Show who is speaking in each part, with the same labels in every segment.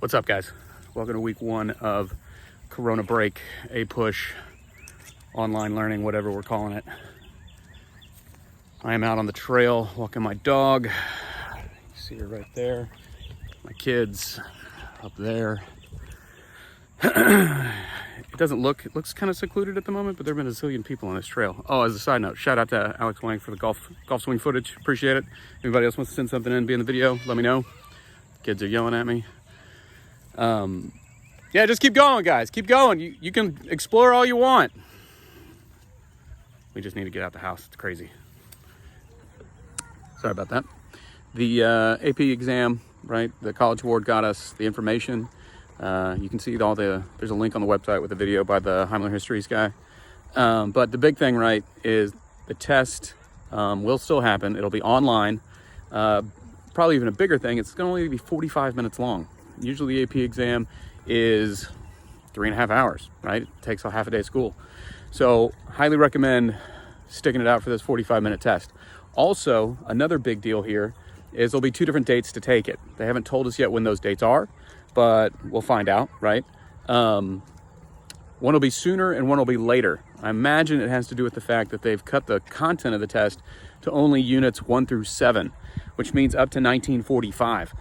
Speaker 1: What's up, guys? Welcome to week 1 of Corona break, Apush, online learning, whatever we're calling it. I am out on the trail walking my dog. You see her right there. My kids up there. It looks kind of secluded at the moment, but there have been a zillion people on this trail. Oh, as a side note, shout out to Alex Wang for the golf swing footage. Appreciate it. Anybody else wants to send something in, be in the video, let me know. Kids are yelling at me. Yeah, just keep going, guys. Keep going. You can explore all you want. We just need to get out the house. It's crazy. Sorry about that. The AP exam, right? The College Board got us the information. You can see there's a link on the website with a video by the Heimler Histories guy. But the big thing, right, is the test will still happen. It'll be online. Probably even a bigger thing, it's going to only be 45 minutes long. Usually the AP exam is 3.5 hours, right? It takes a half a day of school. So highly recommend sticking it out for this 45-minute test. Also, another big deal here is there'll be 2 different dates to take it. They haven't told us yet when those dates are, but we'll find out, right? One will be sooner and one will be later. I imagine it has to do with the fact that they've cut the content of the test to only units 1 through 7, which means up to 1945.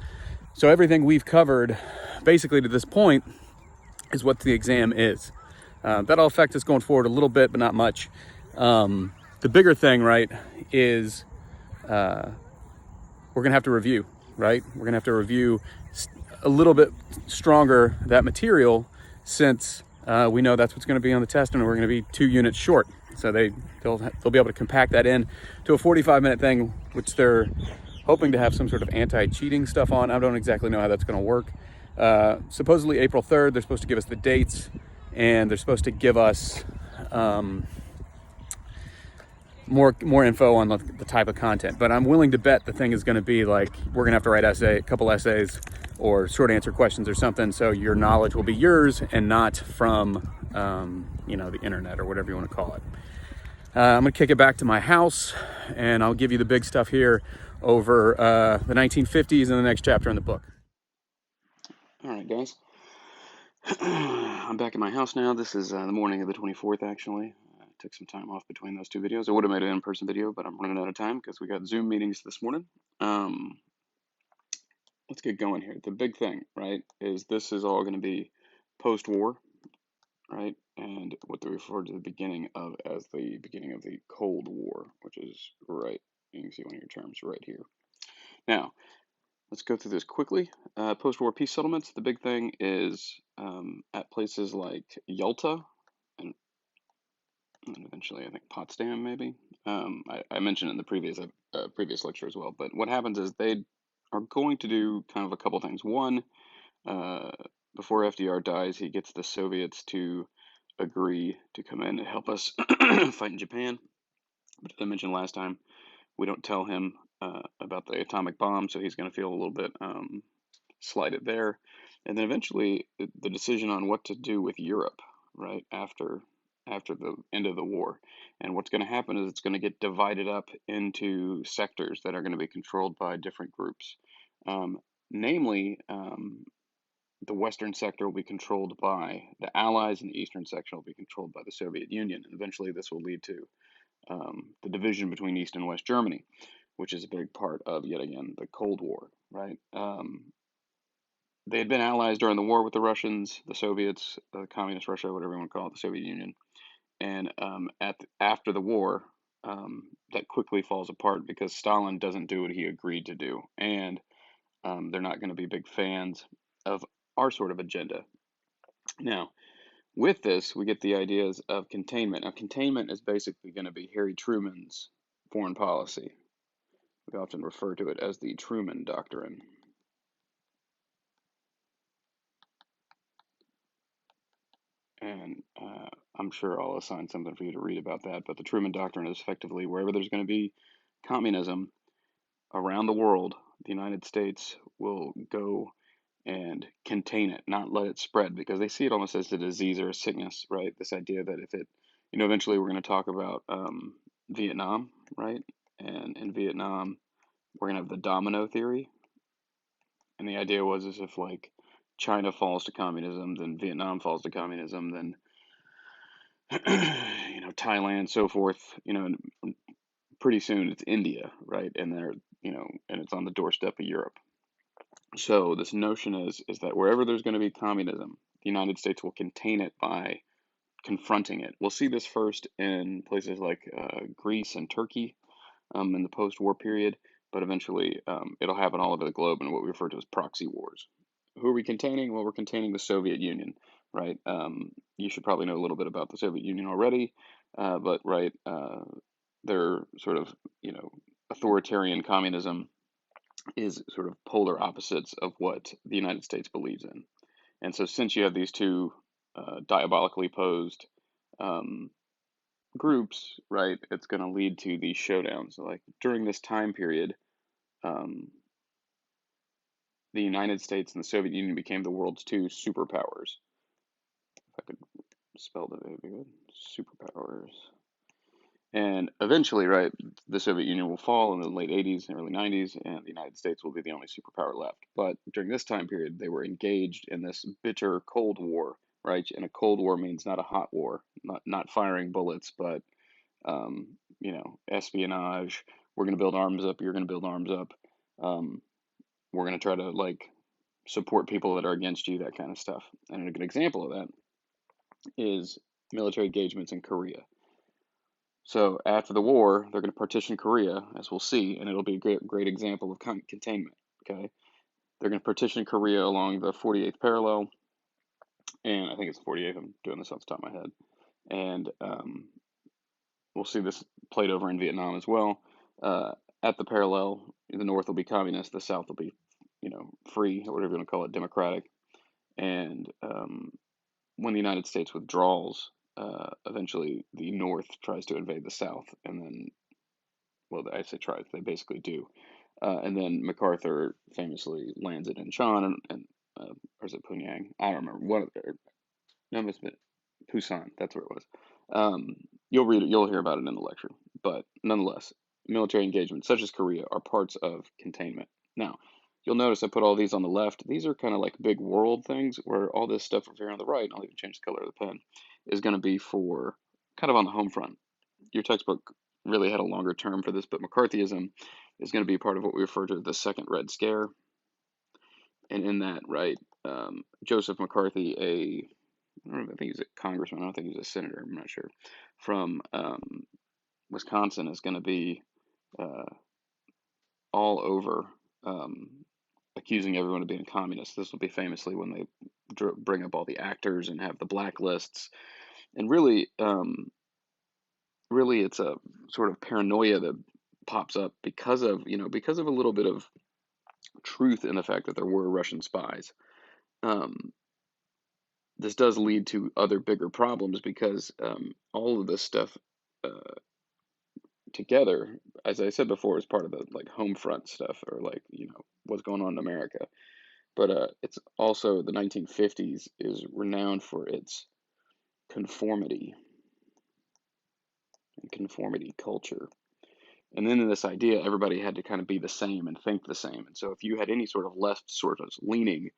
Speaker 1: So everything we've covered basically to this point is what the exam is. That'll affect us going forward a little bit, but not much. The bigger thing, right, is we're gonna have to review, right? We're gonna have to review a little bit stronger that material since we know that's what's gonna be on the test, and we're gonna be 2 units short. So they'll be able to compact that in to a 45-minute thing, which they're hoping to have some sort of anti-cheating stuff on. I don't exactly know how that's going to work. Supposedly April 3rd, they're supposed to give us the dates, and they're supposed to give us more info on the type of content. But I'm willing to bet the thing is going to be like, we're going to have to write a couple essays or short answer questions or something, so your knowledge will be yours and not from the internet or whatever you want to call it. I'm going to kick it back to my house, and I'll give you the big stuff here over the 1950s in the next chapter in the book. All right, guys. I'm back at my house now. This is the morning of the 24th, actually. I took some time off between those 2 videos. I would have made an in-person video, but I'm running out of time because we got Zoom meetings this morning. Let's get going here. The big thing, right, is this is all going to be post-war, right, and what they refer to the beginning of as the beginning of the Cold War, which is right. You can see one of your terms right here. Now, let's go through this quickly. Post-war peace settlements. The big thing is at places like Yalta and eventually, I think, Potsdam, maybe. I mentioned it in the previous lecture as well. But what happens is they are going to do kind of a couple things. One, before FDR dies, he gets the Soviets to agree to come in and help us fight in Japan. But as I mentioned last time, we don't tell him about the atomic bomb, so he's going to feel a little bit slighted there. And then eventually, the decision on what to do with Europe, right, after the end of the war. And what's going to happen is it's going to get divided up into sectors that are going to be controlled by different groups. Namely, the Western sector will be controlled by the Allies, and the Eastern section will be controlled by the Soviet Union. And eventually, this will lead to the division between East and West Germany, which is a big part of, yet again, the Cold War, right? They had been allies during the war with the Russians, the Soviets, Communist Russia, whatever you want to call it, the Soviet Union. And after the war, that quickly falls apart because Stalin doesn't do what he agreed to do. And they're not going to be big fans of our sort of agenda. Now, with this, we get the ideas of containment. Now, containment is basically going to be Harry Truman's foreign policy. We often refer to it as the Truman Doctrine. And I'm sure I'll assign something for you to read about that. But the Truman Doctrine is effectively wherever there's going to be communism around the world, the United States will go and contain it, not let it spread, because they see it almost as a disease or a sickness, right? This idea that if it, eventually we're going to talk about Vietnam, right? And in Vietnam, we're going to have the domino theory. And the idea was as if, like, China falls to communism, then Vietnam falls to communism, then Thailand, so forth. And pretty soon it's India, right? And and it's on the doorstep of Europe. So this notion is that wherever there's going to be communism, the United States will contain it by confronting it. We'll see this first in places like Greece and Turkey in the post-war period, but eventually it'll happen all over the globe in what we refer to as proxy wars. Who are we containing? Well, we're containing the Soviet Union, right? You should probably know a little bit about the Soviet Union already, but right, their sort of authoritarian communism is sort of polar opposites of what the United States believes in. And so, since you have these two diabolically posed um, groups, right, it's going to lead to these showdowns. So, like during this time period, um, the United States and the Soviet Union became the world's two superpowers. If I could spell that, it would be good. Superpowers. And eventually, right, the Soviet Union will fall in the late 80s and early 90s, and the United States will be the only superpower left. But during this time period, they were engaged in this bitter Cold War, right? And a Cold War means not a hot war, not firing bullets, but espionage. We're going to build arms up. You're going to build arms up. Um, we're going to try to like support people that are against you, that kind of stuff. And a good example of that is military engagements in Korea. So after the war, they're going to partition Korea, as we'll see, and it'll be a great example of containment. Okay, they're going to partition Korea along the 48th parallel, and I think it's 48th. I'm doing this off the top of my head, and we'll see this played over in Vietnam as well. Uh, at the parallel, the North will be communist, the South will be, free, or whatever you want to call it, democratic. And when the United States withdraws, eventually the North tries to invade the South, and then, well, I say tries, they basically do. And then MacArthur famously lands it in Incheon and or is it Pyongyang? I don't remember. No, it must have been Busan. That's where it was. You'll read it. You'll hear about it in the lecture. But nonetheless, military engagements such as Korea are parts of containment. Now, you'll notice I put all these on the left. These are kind of like big world things, where all this stuff over here on the right, and I'll even change the color of the pen, is going to be for kind of on the home front. Your textbook really had a longer term for this, but McCarthyism is going to be part of what we refer to as the Second Red Scare. And in that, right, Joseph McCarthy, I think he's a congressman. I don't think he's a senator. I'm not sure. From Wisconsin is going to be uh, all over accusing everyone of being a communist. This will be famously when they bring up all the actors and have the blacklists. And really, it's a sort of paranoia that pops up because of a little bit of truth in the fact that there were Russian spies. Um, this does lead to other bigger problems because all of this stuff uh, together, as I said before, is part of the like home front stuff, or like what's going on in America. But it's also the 1950s is renowned for its conformity and conformity culture. And then in this idea, everybody had to kind of be the same and think the same. And so if you had any sort of left sort of leaning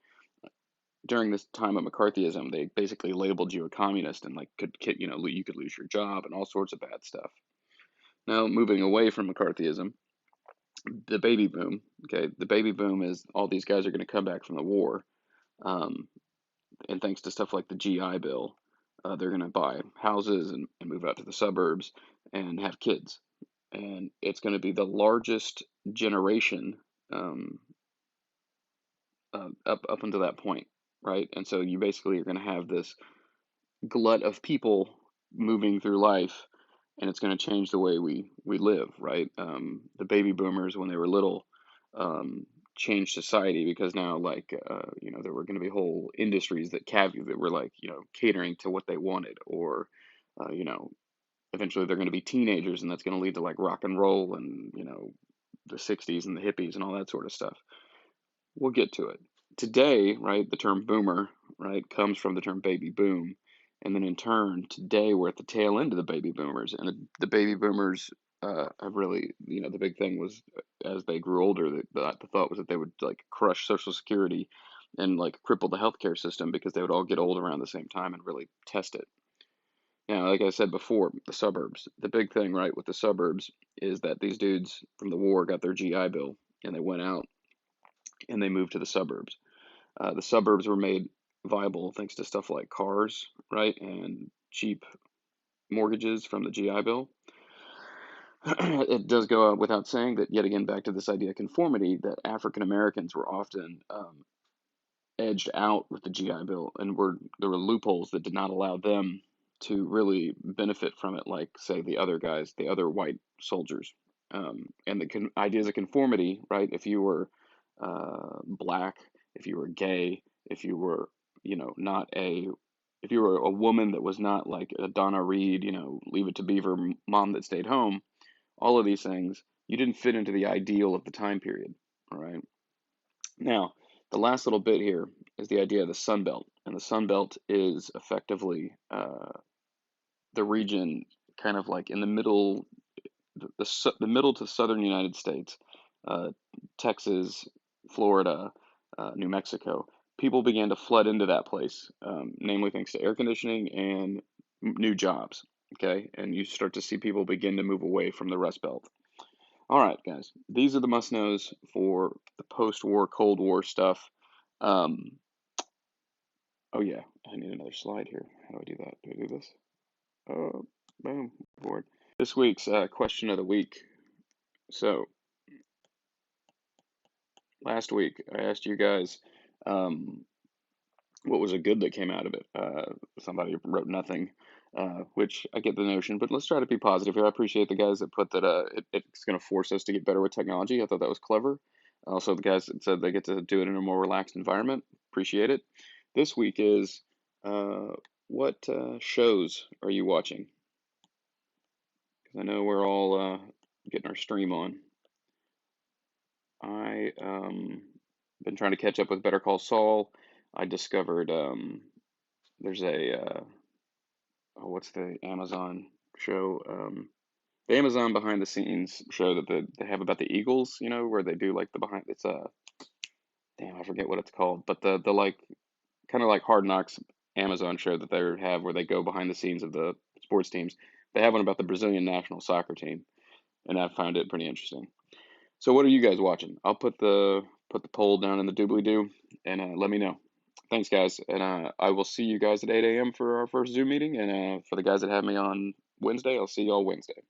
Speaker 1: during this time of McCarthyism, they basically labeled you a communist and like you could lose your job and all sorts of bad stuff. Now moving away from McCarthyism, the baby boom. Okay, the baby boom is all these guys are going to come back from the war, um, and thanks to stuff like the GI Bill, they're going to buy houses and move out to the suburbs and have kids, and it's going to be the largest generation um, up until that point, right? And so you basically are going to have this glut of people moving through life, and it's going to change the way we live, right? The baby boomers, when they were little, changed society because now, like, there were going to be whole industries that were like, catering to what they wanted, or, uh, you know, eventually they're going to be teenagers, and that's going to lead to like rock and roll and the '60s and the hippies and all that sort of stuff. We'll get to it. Today, right, the term boomer, right, comes from the term baby boom. And then in turn, today we're at the tail end of the baby boomers. And the baby boomers have really, the big thing was as they grew older, the thought was that they would like crush Social Security and like cripple the healthcare system because they would all get old around the same time and really test it. Now, like I said before, the suburbs. The big thing, right, with the suburbs is that these dudes from the war got their GI Bill and they went out and they moved to the suburbs. The suburbs were made viable thanks to stuff like cars, right, and cheap mortgages from the GI Bill. It does go out without saying that, yet again, back to this idea of conformity, that African Americans were often edged out with the GI Bill, and there were loopholes that did not allow them to really benefit from it, like say the other guys, the other white soldiers. And the ideas of conformity, right? If you were black, if you were gay, if you were, not if you were a woman that was not like a Donna Reed, Leave It to Beaver mom that stayed home, all of these things, you didn't fit into the ideal of the time period, all right? Now, the last little bit here is the idea of the Sun Belt, and the Sun Belt is effectively the region kind of like in the middle, the middle to southern United States, uh, Texas, Florida, New Mexico. People began to flood into that place, namely thanks to air conditioning and new jobs. Okay, and you start to see people begin to move away from the Rust Belt. All right, guys, these are the must knows for the post war, Cold War stuff. Um, oh, yeah, I need another slide here. How do I do that? Do I do this? Boom, board. This week's question of the week. So, last week I asked you guys um, what was a good that came out of it. Somebody wrote nothing, which I get the notion, but let's try to be positive here. I appreciate the guys that put that it's going to force us to get better with technology. I thought that was clever. Also, the guys that said they get to do it in a more relaxed environment. Appreciate it. This week is uh, what shows are you watching? Because I know we're all getting our stream on. I been trying to catch up with Better Call Saul. I discovered there's a oh, what's the Amazon show? The Amazon behind the scenes show that they have about the Eagles, where they do like the behind. It's a damn, I forget what it's called, but the like kind of like Hard Knocks Amazon show that they have where they go behind the scenes of the sports teams. They have one about the Brazilian national soccer team, and I found it pretty interesting. So what are you guys watching? I'll put the poll down in the doobly doo and let me know. Thanks, guys, and I will see you guys at 8 a.m. for our first Zoom meeting. And for the guys that have me on Wednesday, I'll see y'all Wednesday.